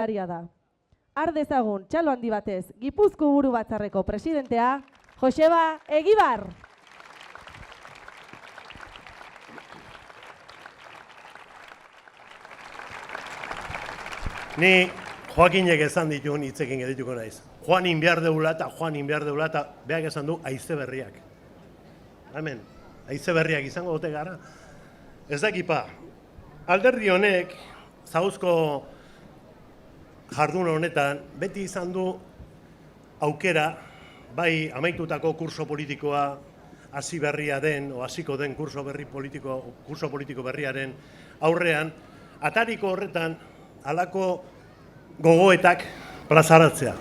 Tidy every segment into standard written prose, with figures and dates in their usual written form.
da. Har dezagun txalo handi batez Gipuzko Buru Batzarreko presidentea Joseba Egibar. Ni Joakinek esan dituen hitzekin edituko naiz. Joanin behar deula eta beak esan du haize berriak. Hemen, haize berriak izango dute gara. Ez dakipa, alderdi honek, zauzko jardun honetan, beti izan du aukera, bai amaitutako kurso politikoa hasi berria den, o hasiko den kurso politiko berriaren aurrean, atariko horretan halako gogoetak plazaratzea,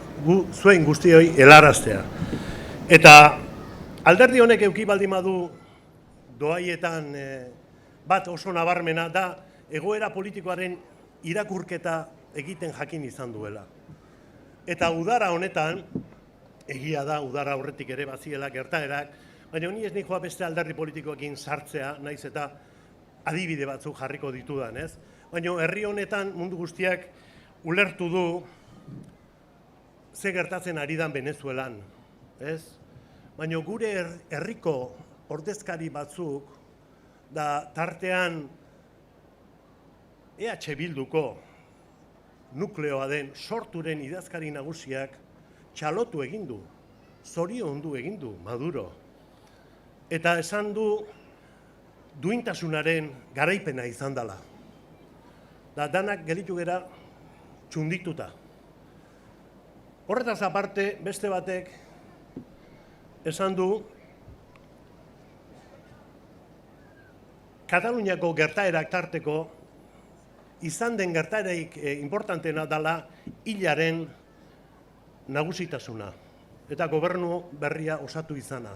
zuen guztioi helaraztea. Eta alderdi honek eduki baldin badu doaietan bat oso nabarmena da egoera politikoaren irakurketa egiten jakin izan duela. Eta udara honetan, egia da, udara aurretik ere baziela gertaerak, baina ni ez nikoa beste alderdi politikoekin sartzea, naiz eta adibide batzuk jarriko ditudan, ez? Baina herri honetan mundu guztiak ulertu du ze gertatzen ari dan Venezuelan, ez? Baina gure herriko ordezkari batzuk da tartean EH Bilduko nukleoa den sorturen idazkari nagusiak txalotu egin du, zoriondu egin du Maduro. Eta esan du duintasunaren garaipena izan dela. Da danak gelitu gera txundituta. Horretaz aparte, beste batek esan du Kataluniako gertaerak tarteko izan den gertaeraik importantena dela hilaren nagusitasunA eta gobernu berria osatu izana.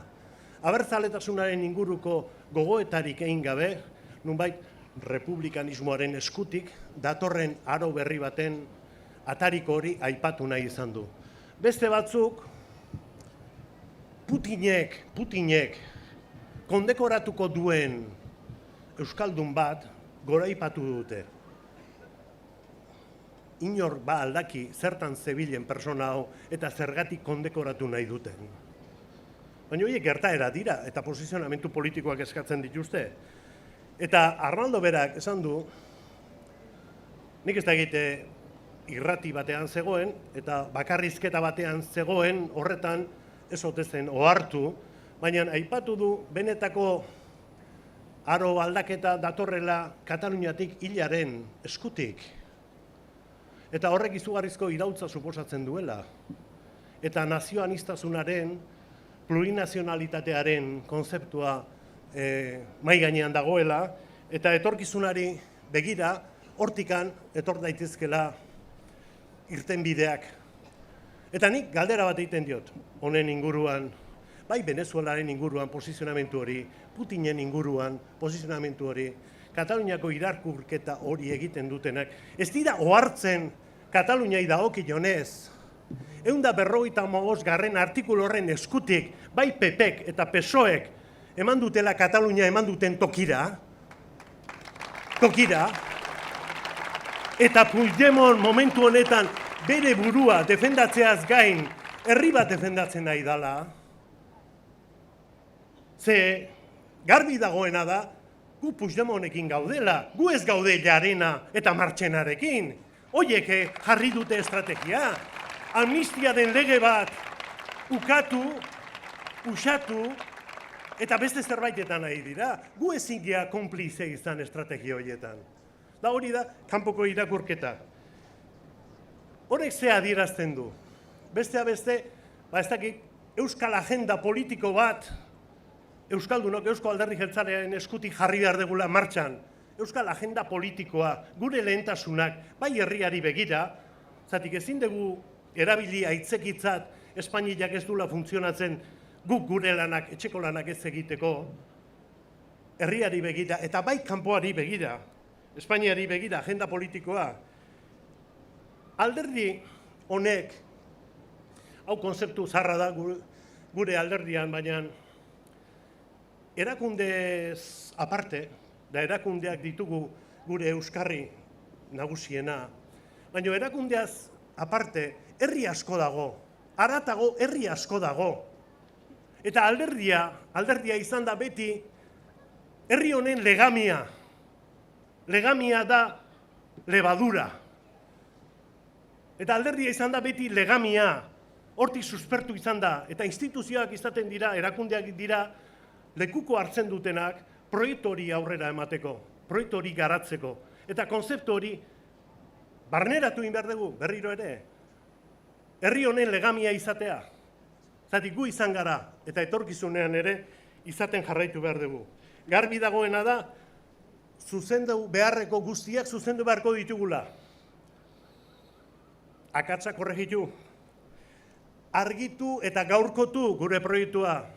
Abertzaletasunaren inguruko gogoetarik egin gabe, nunbait republikanismoaren eskutik datorren aro berri baten atariko hori aipatu nahi izan du. Beste batzuk Putinek kondekoratuko duen euskaldun bat goraipatu dute. Inor ba aldaki zertan zebilen persona hau eta zergatik kondekoratu nahi duten. Baina horiek gertaera dira eta posizionamentu politikoak eskatzen dituzte. Eta Arnaldo berak esan du, nik ez da egite irrati batean zegoen eta bakarrizketa batean zegoen horretan ez ote zen ohartu, baina aipatu du benetako aro aldaketa datorrela Kataluniatik hilaren eskutik. Eta horrek izugarrizko iraultza suposatzen duela. Eta nazioaniztasunaren, plurinazionalitatearen konzeptua mai gainean dagoela, eta etorkizunari begira, hortikan etor daitezkela irtenbideak. Eta nik galdera bat egiten diot, honen inguruan, bai Venezuelaren inguruan posizionamentu hori, Putinen inguruan posizionamentu hori, Kataluniako irakurketa hori egiten dutenak, ez dira ohartzen Kataluniai dagokionez, 155. Artikulu horren eskutik, bai PPek eta PSOEk eman dutela Katalunia eman duten tokira, eta Puigdemont momentu honetan bere burua defendatzeaz gain, herri bat defendatzen nahi dela, ze garbi dagoena da, gu Puigdemontekin gaudela, gu ez gaude Llarena eta Marchenarekin, hoiek jarri dute estrategia, amnistia den lege bat ukatu, usatu, eta beste zerbaitetan nahi dira. Gu ezin gea konplize izan estrategia horietan. Da hori da, kanpoko irakurketa. Horrek ze adierazten du. Bestea beste, ez dakit, euskal agenda politiko bat, euskaldunok, Eusko Alderdi Jeltzalearen eskutik jarri behar degula martxan. Euskal agenda politikoa, gure lehentasunak, bai herriari begira, zatik ezin dugu erabili aitzekitzat Espainiak ez dula funtzionatzen guk gure lanak, etxeko lanak ez egiteko, herriari begira, eta bai kanpoari begira, Espainiari begira, agenda politikoa. Alderdi honek, hau konzeptu zarra da gure alderdian, baina erakundez aparte, da erakundeak ditugu gure euskarri nagusiena, Baina erakundeaz aparte, herri asko dago, haratago herri asko dago. Eta alderdia izan da beti herri honen legamia. Legamia da lebadura. Eta alderdia izan da beti legamia, hortik suspertu izan da, eta instituzioak izaten dira, erakundeak dira, lekuko hartzen dutenak, proiektu hori aurrera emateko, proiektu hori garatzeko, eta konzeptu hori barneratu egin behar dugu, berriro ere, herri honen legamia izatea, zatik gu izan gara, eta etorkizunean ere, izaten jarraitu behar dugu. Garbi dagoena da, zuzendu beharreko guztiak zuzendu beharko ditugula. Akatsa korregitu, argitu eta gaurkotu gure proiektua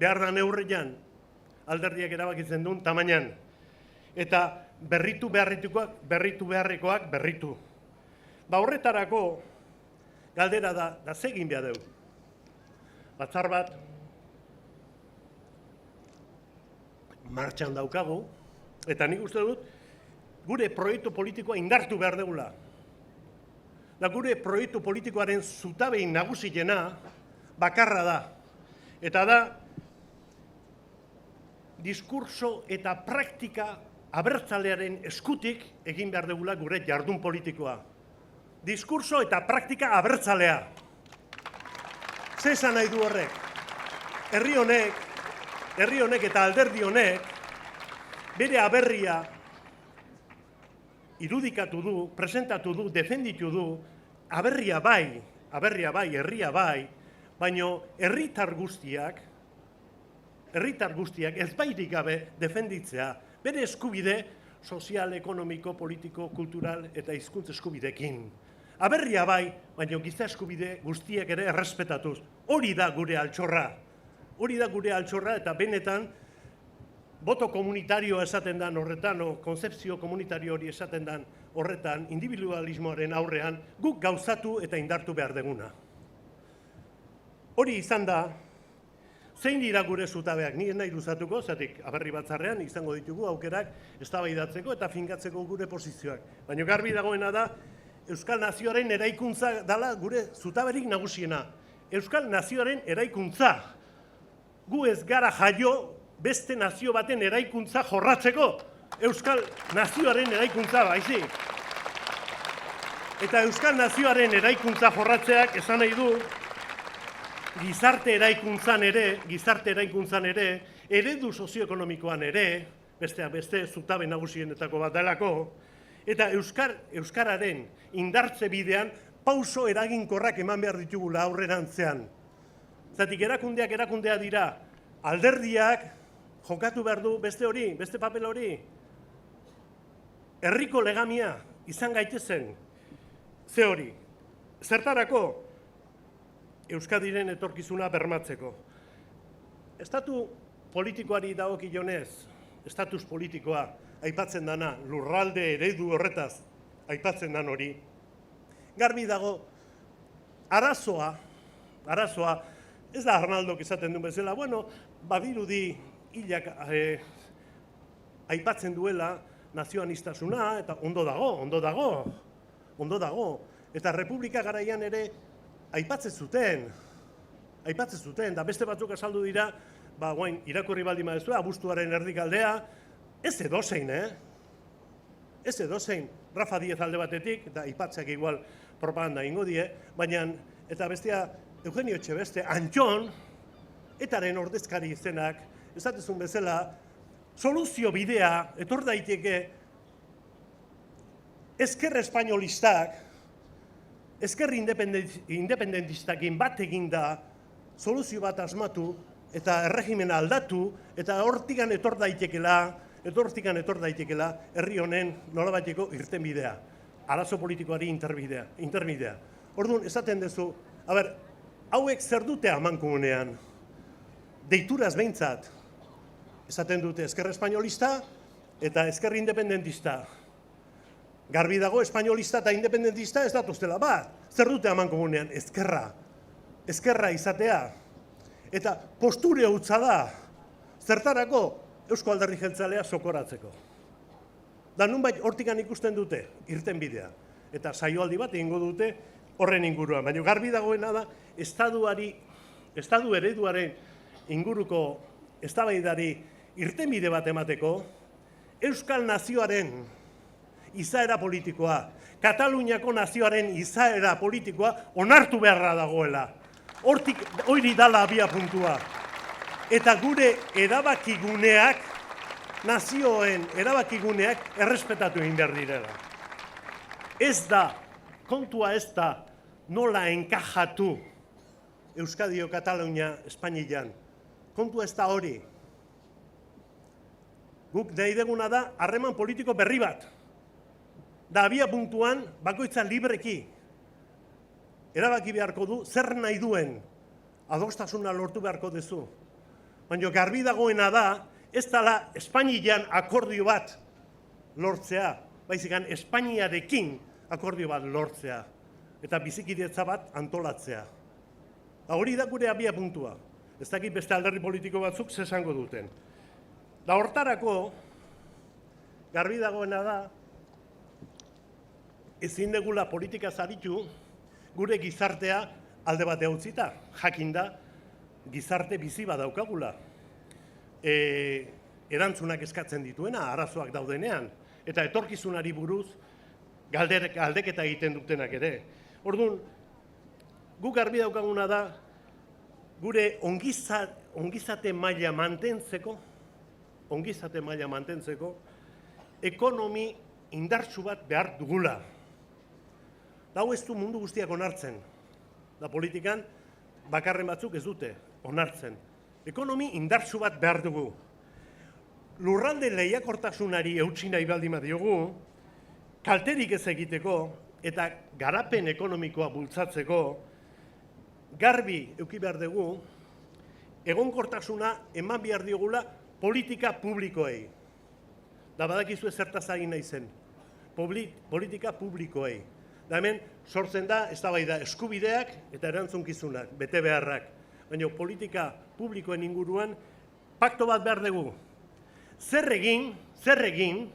behar da neurrian, alderdiak erabakitzen duen tamainan, eta berritu beharrekoak berritu. Ba horretarako, galdera da zegin behar dugu. Batzar bat, martxan daukagu, eta nik uste dut, gure proiektu politikoa indartu behar dugula. Da gure proiektu politikoaren zutabein nagusiena bakarra da. Eta da, diskurso eta praktika abertzalearen eskutik egin behar dugula gure jardun politikoa. Diskurso eta praktika abertzalea. Ze esan nahi du horrek? Herri honek eta alderdi honek bere aberria irudikatu du, presentatu du, defenditu du, aberria bai, herria bai, baino herritar guztiak ez bairik gabe defenditzea, bere eskubide sozial, ekonomiko, politiko, kultural eta hizkuntza eskubidekin. Aberria bai, baina giza eskubide guztiak ere errespetatuz. Hori da gure altxorra. Hori da gure altxorra eta benetan boto komunitario esaten dan horretan, o konzepzio komunitario hori esaten dan horretan, individualismoaren aurrean, guk gauzatu eta indartu behar deguna. Hori izan da, zein dira gure zutabeak, ni ez nahi luzatuko, zatik aberri batzarrean izango ditugu aukerak eztabaidatzeko eta finkatzeko gure posizioak. Baina garbi dagoena da, Euskal Nazioaren eraikuntza dela gure zutaberik nagusiena. Euskal Nazioaren eraikuntza. Gu ez gara jaio beste nazio baten eraikuntza jorratzeko. Euskal Nazioaren eraikuntza baizik. Eta Euskal Nazioaren eraikuntza jorratzeak esan nahi du, gizarte eraikuntzan ere, eredu sozioekonomikoan ere, besteak beste zutabe nagusienetako bat delako, eta euskararen indartze bidean pauso eraginkorrak eman behar ditugula aurrerantzean. Zatik erakundea dira, alderdiak jokatu behar du beste papel hori. Herriko legamia izan gaitezen, ze hori. Zertarako Euskadiren etorkizuna bermatzeko. Estatu politikoari dagokionez, estatus politikoa aipatzen dana, lurralde eredu horretaz aipatzen dan hori. Garbi dago, arazoa, ez da Arnaldok esaten duen bezala, bueno, badirudi hilak aipatzen duela nazioanistasuna, eta ondo dago. Eta Republika garaian ere aipatzen zuten, da beste batzuk azaldu dira, guain, irakurri baldin badezu, abuztuaren erdikaldea, ez edozein, Ez edozein, Rafa Diez alde batetik, eta aipatzeak igual propaganda ingo die, baina, eta bestea, Eugenio Etxebeste, Antxon, etaren ordezkari izenak, esatezun bezala, soluzio bidea, etor daiteke, ezker espainolistak, ezker independentistakin bat eginda, soluzio bat asmatu, eta erregimena aldatu, eta hortikan etor daitekela, herri honen nolabaiteko irtenbidea, arazo politikoari interbidea. Orduan, esaten duzu, hauek zer dute amankomunean, deituraz behintzat, esaten dute ezker espainolista eta ezker independentista. Garbi dago, espainolista eta independentista ez datuztela bat. Zer dute amankomunean? Ezkerra izatea. Eta posture hutsa da, zertarako Eusko Alderdi Jeltzalea sokoratzeko. Da nunbait hortikan ikusten dute, irtenbidea. eta saioaldi bat egingo dute horren inguruan. Baina garbi dagoena da, estadu ereduaren inguruko eztabaidari irtenbide bat emateko, Euskal Nazioaren izaera politikoa, Kataluniako nazioaren izaera politikoa onartu beharra dagoela. Hortik hori dala abia puntua. Eta gure erabakiguneak, nazioen erabakiguneak errespetatu egin behar direla. Kontua ez da nola enkajatu Euskadi o Katalunia Espainian. Kontua ez da hori. Guk nahi deguna da harreman politiko berri bat. Da abia puntuan bakoitza libreki erabaki beharko du zer nahi duen adostasuna lortu beharko duzu. Baina garbi dagoena da ez dela Espainian akordio bat lortzea, baizik Espainiarekin akordio bat lortzea eta bizikidetza bat antolatzea. Hori da gure abia puntua. Ez dakit beste alderdi politiko batzuk zesango duten. Da hortarako, garbi dagoena da, ezin degula politika zaritu, gure gizartea alde batea utzita. Jakinda, gizarte bizi bat daukagula. Erantzunak eskatzen dituena, arazoak daudenean, eta etorkizunari buruz galdeketa egiten dutenak ere. Orduan, guk garbi daukaguna da, gure ongizate maila mantentzeko, ekonomi indartsu bat behar dugula. Da hau ez du mundu guztiak onartzen. Da politikan bakarren batzuk ez dute onartzen. Ekonomi indartsu bat behar dugu. Lurralde lehiakortasunari eutsi nahi baldin badiogu, kalterik ez egiteko eta garapen ekonomikoa bultzatzeko, garbi eduki behar dugu, egonkortasuna eman behar diogula politika publikoei. Da badakizu zertaz ari naizen, politika publikoei. Da hemen sortzen da, eztabaida eskubideak eta erantzunkizunak, bete beharrak. Baina politika publikoen inguruan pakto bat behar dugu. Zer egin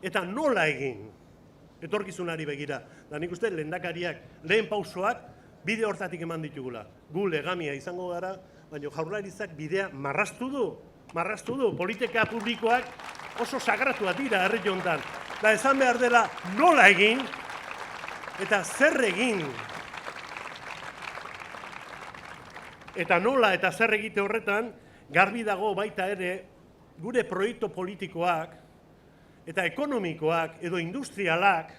eta nola egin etorkizunari begira. Da nik uste lehendakariak lehen pausoak bide hortatik eman ditugula. Gu legamia izango gara, baina Jaurlaritzak bidea marraztu du. Politika publikoak oso sagratuak dira herri honetan. Da esan behar dela nola egin eta zer egin. Eta nola eta zer egite horretan, garbi dago baita ere, gure proiektu politikoak eta ekonomikoak edo industrialak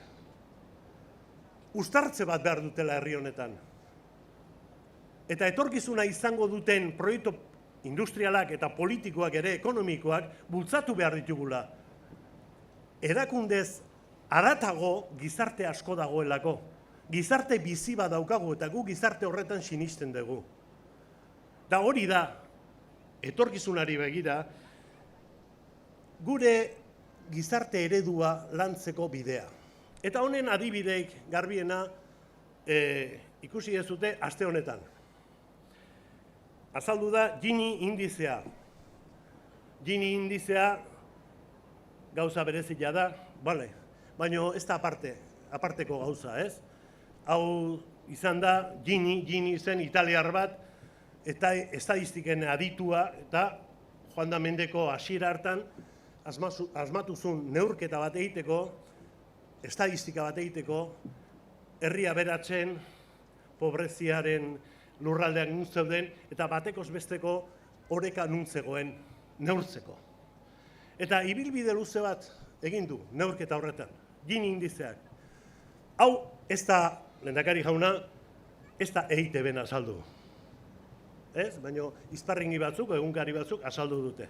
uztartze bat behar dutela herri honetan. Eta etorkizuna izango duten proiektu industrialak eta politikoak ere ekonomikoak bultzatu behar ditugula. Erakundez haratago gizarte asko dagoelako. Gizarte bizi bat daukagu eta gu gizarte horretan sinisten dugu. Da hori da, etorkizunari begira, gure gizarte eredua lantzeko bidea. Eta honen adibideik garbiena ikusi ez dute aste honetan. Azaldu da Gini indizea. Gini indizea gauza berezia da, bale, baina ez da aparteko gauza, ez? Hau izan da Gini zen italiar bat, eta estadistiken aditua, eta Joan da Mendeko hasiera hartan asmatuzun neurketa bat egiteko, estadistika bat egiteko, herri aberatzen, pobreziaren lurraldeak nun zeuden, eta batekoz besteko oreka nun zegoen neurtzeko. Eta ibilbide luze bat egin du neurketa horretan, Gini indizeak. Hau ez da, lehendakari jauna, ez da EITB-en azaldu. Ez? Baina izparringi batzuk, egunkari batzuk azaldu dute.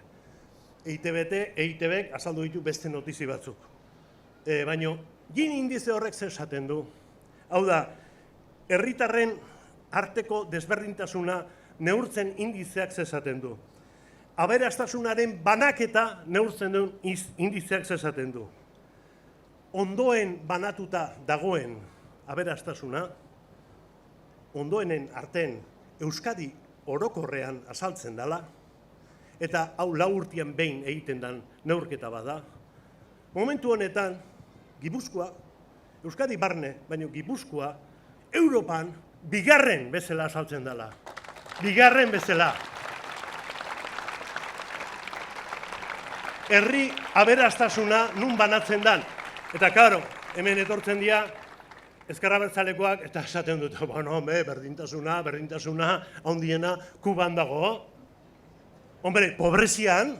EITB-ek azaldu ditu beste notizi batzuk. Baina Gini indize horrek zer esaten du. Hau da, herritarren arteko desberdintasuna neurtzen indizeak zer esaten du. Aberastasunaren banaketa neurtzen duen indizeak zer esaten du. Ondoen banatuta dagoen aberastasuna, ondoenen arten Euskadi orokorrean azaltzen dela, eta hau 4 urtean behin egiten den neurketa bada. Momentu honetan, Gipuzkoa Euskadi barne, baina Gipuzkoa, Europan, bigarren bezala saltzen dela. Bigarren bezala. Herri aberastasuna nun banatzen dan. Eta, karo, hemen etortzen dira, ezker abertzalekoak, eta esaten dut, bueno, berdintasuna, handiena, Kuban dago. Hombre, pobrezian,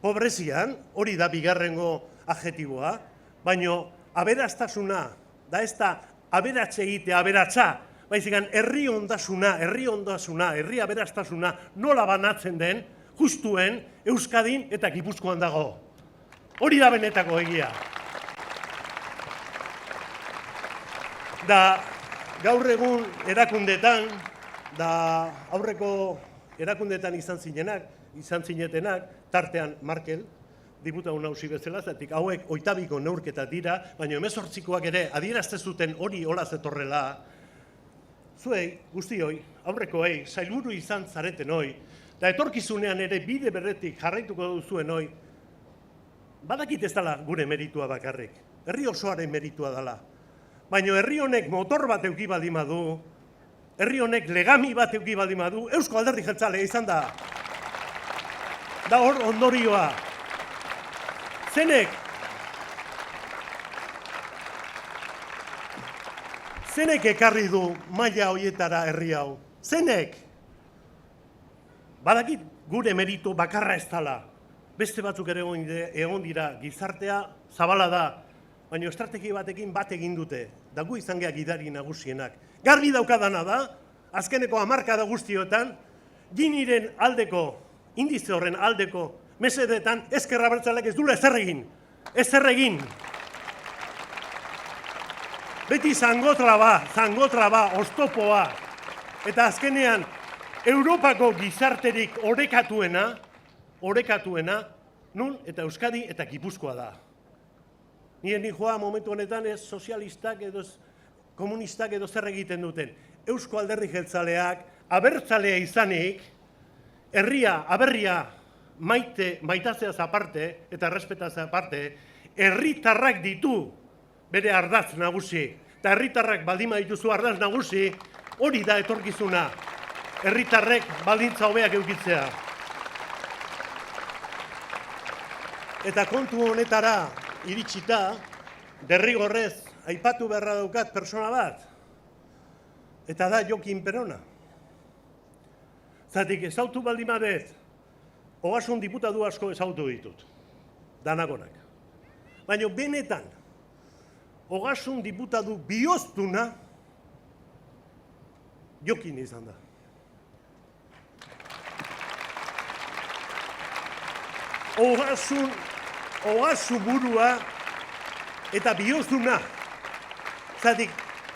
hori da bigarrengo adjetiboa, baino aberastasuna, da ez da aberatxe egitea, aberatsa, baizikan herri ondasuna, herri aberastasuna nola banatzen den, justuen Euskadin eta Gipuzkoan dago. Hori da benetako egia. Da gaur egun erakundetan, da aurreko erakundetan izan zinetenak, tartean Markel, diputatu nagusi bezala, zatik hauek 22ko neurketa dira, baina 18koak ere adierazten zuten hori hola zetorrela. Zuei, guztioi, aurrekoei, sailburu izan zareten hoi, eta etorkizunean ere bide berretik jarraituko duzuen hoi, badakit ez dela gure meritua bakarrik, herri osoaren meritua dela. Baina herri honek motor bat eduki baldin badu, herri honek legami bat eduki baldin badu, Eusko Alderdi Jeltzalea izan da. Da hor ondorioa. Zenek ekarri du maila hoietara herri hau? Zenek? Badakit gure meritu bakarra ez dela. Beste batzuk ere egon dira, gizartea zabala da, baina estrategia batekin bat egin dute, da gu izan geha gidari nagusienak. Garbi daukadana da, azkeneko 10 hamarkada guztiotan, Giniren aldeko, indize horren aldeko, mesedetan ezker abertzaleak ez duela ezer egin. Beti zangotraba, oztopoa, eta azkenean, Europako gizarterik orekatuena, nun eta Euskadi eta Gipuzkoa da. Nire joa momentu honetan ez sozialistak edo komunistak edo zer egiten duten. Eusko Alderdi Jeltzaleak, abertzalea izanik, aberria maitazeaz aparte eta errespetazea aparte, herritarrak ditu bere ardaz nagusi. Eta herritarrak baldin dituzu ardaz nagusi, hori da etorkizuna. Herritarrek baldintza hobeak edukitzea. Eta kontu honetara iritsita, derrigorrez aipatu beharra daukat pertsona bat, eta da Jokin Perona. Zatik ezautu baldin badez, ogasun diputatu asko ezautu ditut, danagonak. Baina benetan, ogasun diputatu bihoztuna, Jokin izan da. Ogasu burua eta bihoztuna. Zatik,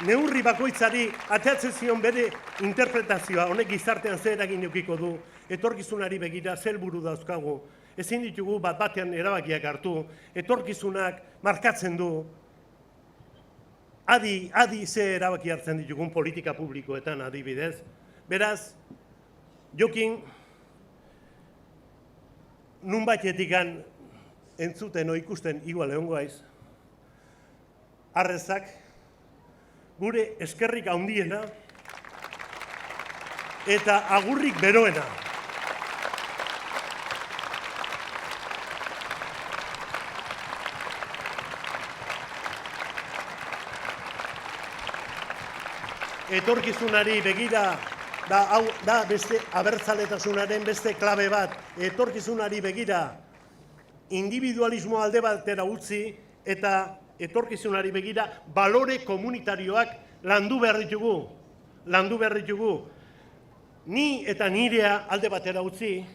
neurri bakoitzari ateatzen zion bere interpretazioa, honek gizartean zer eragin edukiko du, etorkizunari begira zer buru dauzkagu, ezin ditugu bat-batean erabakiak hartu, etorkizunak markatzen du, adi ze erabaki hartzen ditugun politika publikoetan adibidez. Beraz, Jokin, nunbaitetikan entzuten o ikusten igual egongo aiz, arrezak, gure eskerrik handiena eta agurrik beroena. Etorkizunari begira, da beste abertzaletasunaren beste klabe bat, etorkizunari begira, individualismo alde batera utzi eta etorkizunari begira balore komunitarioak landu behar ditugu. Ni eta nirea alde batera utzi,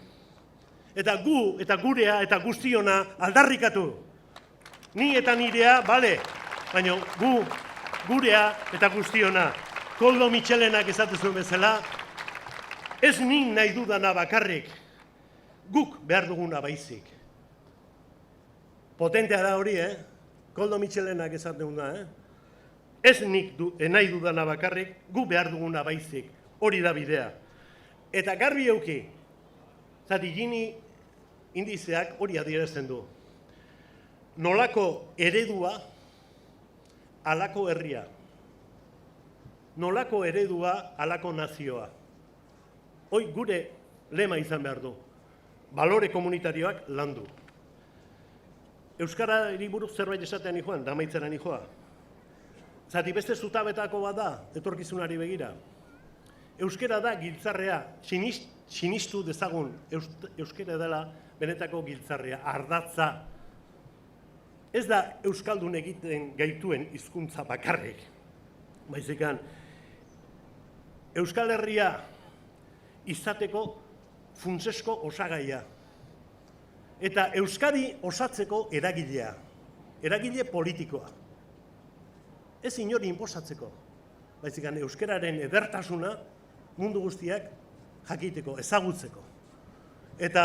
eta gu eta gurea eta guztiona aldarrikatu. Ni eta nirea, bale, baina gu, gurea eta guztiona. Koldo Mitxelenak esaten zuen bezala, ez nik nahi dudana bakarrik, guk behar duguna baizik. Potentea da hori, Koldo Mitxelenak esaten duguna, Ez nik nahi dudana bakarrik, guk behar duguna baizik, hori da bidea. Eta garbi euki, zati Gini indizeak hori adierazten du. Nolako eredua alako herria. Nolako eredua, alako nazioa. Hoi gure lema izan behar du. Balore komunitarioak landu. Euskarari buruz zerbait esatean nijoan, damaitzera nijoa. Zati beste zutabetako bat da, etorkizunari begira. Euskara da giltzarrea, sinistu dezagun euskara dela benetako giltzarrea, ardatza. Ez da euskaldun egiten gaituen hizkuntza bakarrik. Baizikan, Euskal Herria izateko funtsesko osagaia. Eta Euskadi osatzeko eragilea, eragile politikoa. Ez inori inposatzeko, baizikan euskararen edertasuna mundu guztiak jakiteko, ezagutzeko. Eta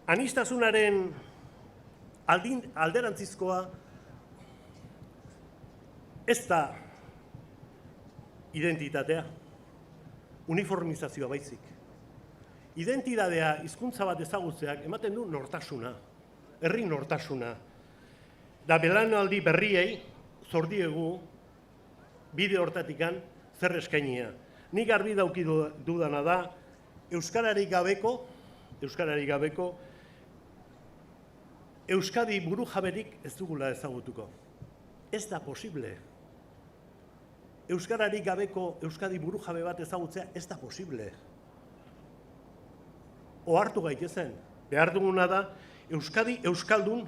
aniztasunaren alderantzizkoa ez da identitatea, uniformizazioa baizik. Identitatea, hizkuntza bat ezagutzeak ematen du nortasuna, herri nortasuna. Da belaunaldi berriei zordiegu bide hortatikan zer eskainia. Nik garbi dauki dudana da, euskararik gabeko, Euskadi buru jaberik ez dugula ezagutuko. Ez da posible. Euskararik gabeko Euskadi buru jabe bat ezagutzea ez da posible. Ohartu gaitezen, behar duguna da, Euskadi euskaldun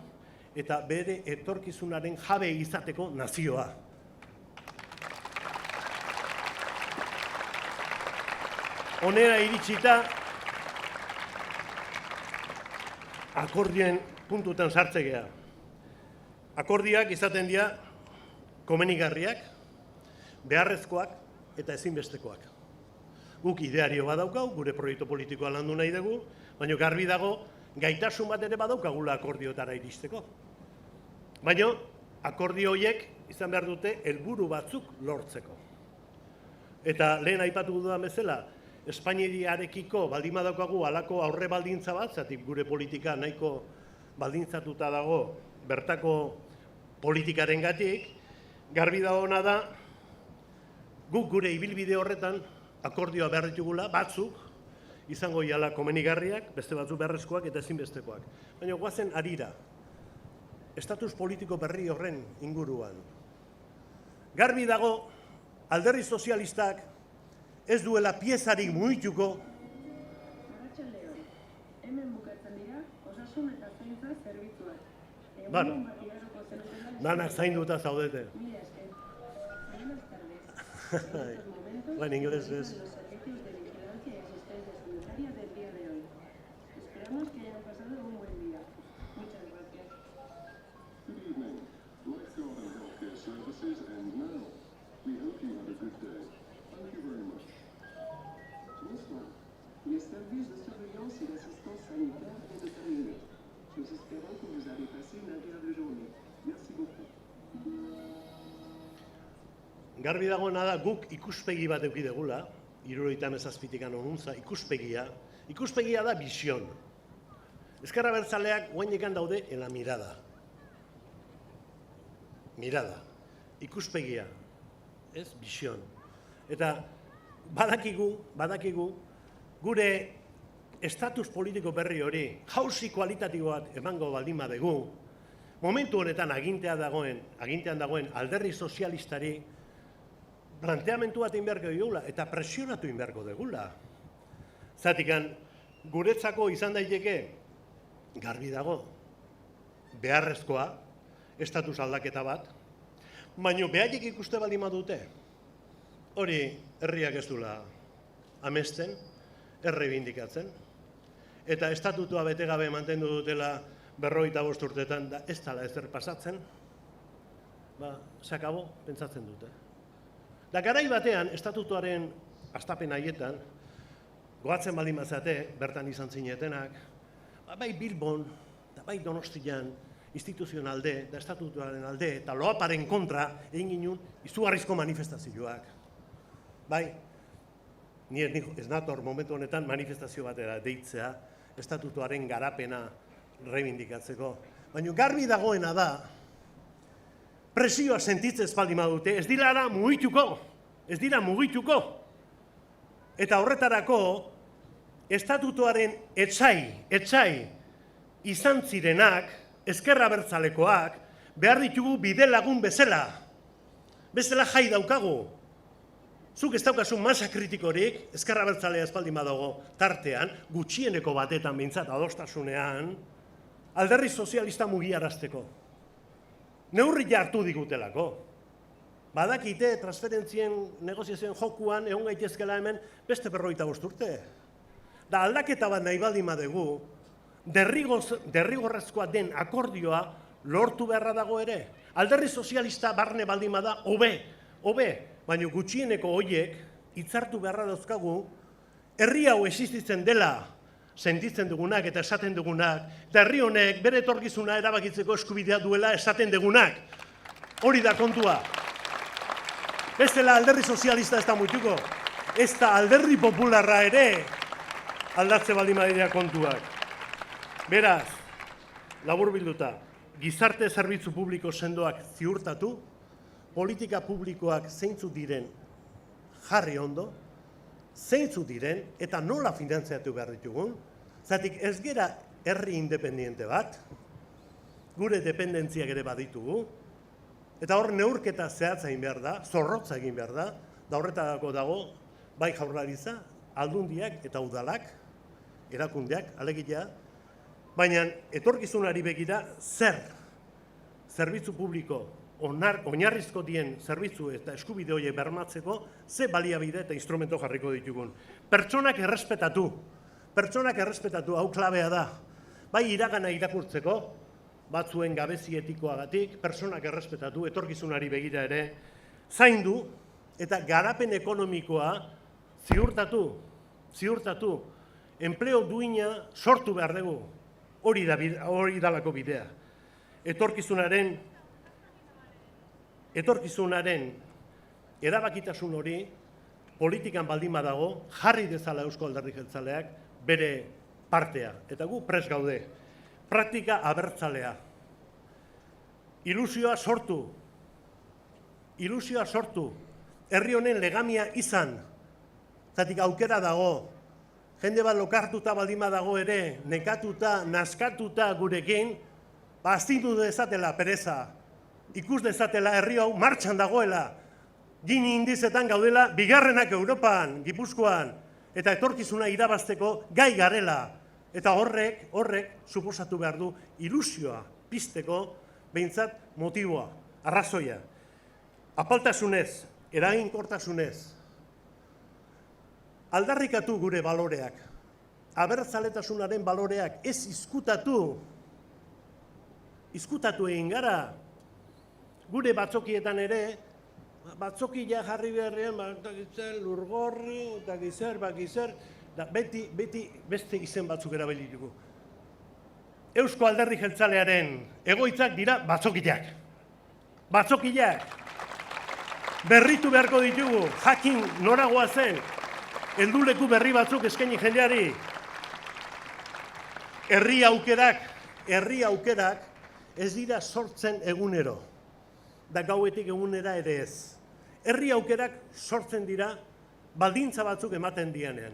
eta bere etorkizunaren jabe izateko nazioa. Honera iritsita, akordioen puntutan sartzea. Akordioak izaten dira komenigarriak, beharrezkoak eta ezinbestekoak. Guk ideario badaukau, gure proiektu politikoa landu nahi dugu, baina garbi dago gaitasun bat ere badaukagula akordioetara iristeko. Baina akordio horiek izan behar dute helburu batzuk lortzeko. Eta lehen aipatu dudan bezala, Espainiarekiko baldin badaukagu halako aurre baldintza bat, zatik gure politika nahiko baldintzatuta dago bertako politikarengatik, garbi dagoena da guk gure ibilbide horretan akordioa behar ditugula, batzuk izango iala komenigarriak, beste batzuk beharrezkoak eta ezinbestekoak. Baina goazen harira, estatus politiko berri horren inguruan. Garbi dago, alderdi sozialistak ez duela piezarik mugituko. Arratsaldeon, hemen bukatzen dira osasun eta zaintza zerbitzuak. Bueno, danak zainduta zaudete. Mila esker. Buenas tardes. En estos momentos, Bueno, inglés es... los servicios de vigilancia y asistencia sanitaria del día de hoy. Esperamos que hayan pasado un buen día. Muchas gracias. Good evening. Lexicon Healthcare Services, and now we hope you have a good day. Thank you very much. Bonsoir. Les services de surveillance et d'assistance sanitaire viennent de terminer. Nous espérons que vous avez passé une agréable journée. Merci beaucoup. Garbi dagoena da guk ikuspegi bat eduki degula, 77 onuntza, ikuspegia. Ikuspegia da bizion. Ezker Abertzaleak guainekan daude en la mirada. Mirada. Ikuspegia. Ez bizion. Eta badakigu gure estatus politiko berri hori, jauzi kualitatibo bat emango baldin badegu, momentu honetan agintean dagoen alderdi sozialistari planteamentu bat egin beharko dugula eta presionatu egin beharko dugula. Zatikan, guretzako izan daiteke, garbi dago, beharrezkoa, estatus aldaketa bat, baina behaiek ikuste baldin badute, hori herriak ez dula amesten, errebindikatzen, eta estatutua bete gabe mantendu dutela 55 urtetan, da ez dela ezer pasatzen, se acabó, pentsatzen dute. Da garai batean, estatutuaren hastapen haietan, goatzen baldin bazate, bertan izan zinetenak, bai Bilbon, eta bai Donostian, instituzioen alde, da estatutuaren alde, eta loaparen kontra, egin ginen, izugarrizko manifestazioak. Bai, ni ez nator momentu honetan manifestazio batera deitzea, estatutuaren garapena reibindikatzeko. Baina garbi dagoena da, presioa sentitzen ez baldin badute, ez dira mugituko. Eta horretarako, estatutuaren etsai izan zirenak, ezker abertzalekoak, behar ditugu bide lagun bezala jai daukagu. Zuk ez daukazu masa kritikorik, ezker abertzalea ez baldin badago tartean, gutxieneko batetan behintzat adostasunean, alderdi sozialista mugiarazteko. Neurria hartu digutelako. Badakite transferentzien negoziazioen jokuan egon gaitezkela hemen beste 55 urte. Da aldaketa bat nahi baldin badugu, derrigorrezkoa den akordioa lortu beharra dago ere. Alderdi sozialista barne baldin bada, hobe, baina gutxieneko horiek hitzartu beharra dauzkagu, herri hau existitzen dela sentitzen dugunak eta esaten dugunak, eta herri honek bere etorkizuna erabakitzeko eskubidea duela esaten dugunak. Hori da kontua. Bestela alderdi sozialista ez da muituko, ez da alderdi popularra ere aldatze baldin badira kontuak. Beraz, laburbilduta, gizarte zerbitzu publiko sendoak ziurtatu, politika publikoak zeintzuk diren jarri ondo, zeintzuk diren eta nola finantziatu behar ditugun, zatik ez gera herri independiente bat, gure dependentziak ere baditugu, eta hor neurketa zehatza egin behar da, zorrotza egin behar da, da horretarako dago, bai Jaurlaritza, aldundiak eta udalak, erakundeak, alegia, baina etorkizunari begira zerbitzu publiko, oinarrizko dien zerbitzu eta eskubide horiek bermatzeko, ze baliabide eta instrumento jarriko ditugun. Pertsonak errespetatu, hau klabea da, bai iragana irakurtzeko, batzuen gabezi etikoagatik, pertsonak errespetatu, etorkizunari begira ere, zaindu eta garapen ekonomikoa ziurtatu, enpleo duina sortu behar dugu, hori dalako bidea. Etorkizunaren erabakitasun hori politikan baldin badago, jarri dezala Eusko Alderdi Jeltzaleak bere partea. Eta gu prest gaude. Praktika abertzalea. Ilusioa sortu. Herri honen legamia izan. Zatik aukera dago. Jende bat lokartuta baldin badago ere, nekatuta, naskatuta gurekin, astindu dezatela pereza. Ikus dezatela herri hau martxan dagoela. Gini indizetan gaudela, bigarrenak Europan, Gipuzkoan, eta etorkizuna irabazteko gai garela. Eta horrek suposatu behar du ilusioa pizteko behintzat motiboa, arrazoia. Apaltasunez, eraginkortasunez, aldarrikatu gure baloreak, abertzaletasunaren baloreak ez izkutatu egin gara, gure batzokietan ere, batzokia jarri beharrean, lurgorri, eta gizer, beti beste izen batzuk erabilituko. Eusko Alderdi Jeltzalearen egoitzak dira batzokiak. Berritu beharko ditugu, jakin noragoa zen, helduleku berri batzuk eskaini jendeari. Herri aukerak ez dira sortzen egunero, da gauetik egunera ere ez. Herri aukerak sortzen dira baldintza batzuk ematen dianean.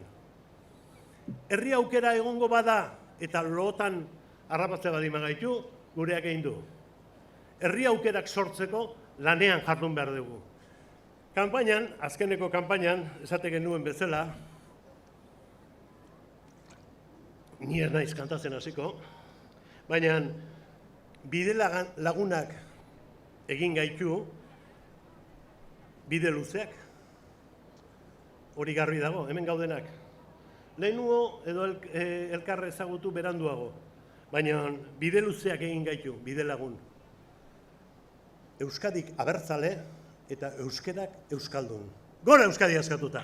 Herri aukera egongo bada eta lootan harrapatzea baldin bagaitu, gureak egin du. Herri aukerak sortzeko lanean jardun behar dugu. Azkeneko kanpainan, esate genuen bezala, ni ez naiz kantatzen hasiko, baina bide lagunak egin gaitu, bide luzeak, hori garbi dago, hemen gaudenak. Lehenuo edo elkarre ezagutu beranduago, baina bide luzeak egin gaitu, bide lagun. Euskadik abertzale eta euskerak euskaldun. Gora Euskadi askatuta!